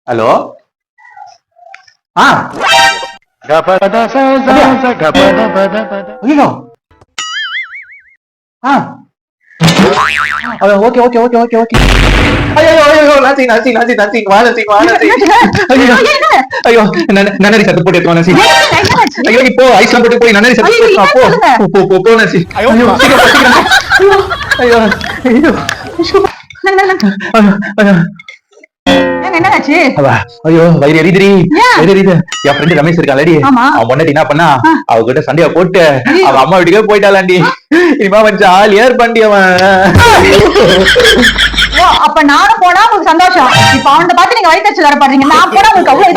Hello ஐயோ okay okay okay okay okay ஐயோ ஐயோ நாசி நாசி நாசி நாசி வா நாசி வா நாசி ஐயோ ஐயோ நன்னரி சத்து போட்டு எடுத்து வா நாசி ஐயோ நீ போ ஐஸ்லாம் போட்டு போய் நன்னரி சத்து போட்டு போ போ போ நாசி ஐயோ சீக்கிரம் ஐயோ ஐயோ என்னாச்சு? ஐயோ வயிறு எரியுதுடி வயிறு எரியுது. என் ஃப்ரெண்ட் ரமேஷ் இருக்கான்லடி, அவன் பொண்டாட்டி என்ன பண்ணா, அவகிட்ட சண்டையா போட்டு அவன் அம்மா வீட்டுக்கே போயிட்டாளாண்டி. இனிமே அவன் ஜாலியா இருப்பாண்டி அவன். அப்ப நானும் போனா உங்களுக்கு சந்தோஷம். இப்ப அவன் பார்த்து நீங்க வயிற்று வர பாருங்க. நான் போனா உங்களுக்கு அவ்வளவு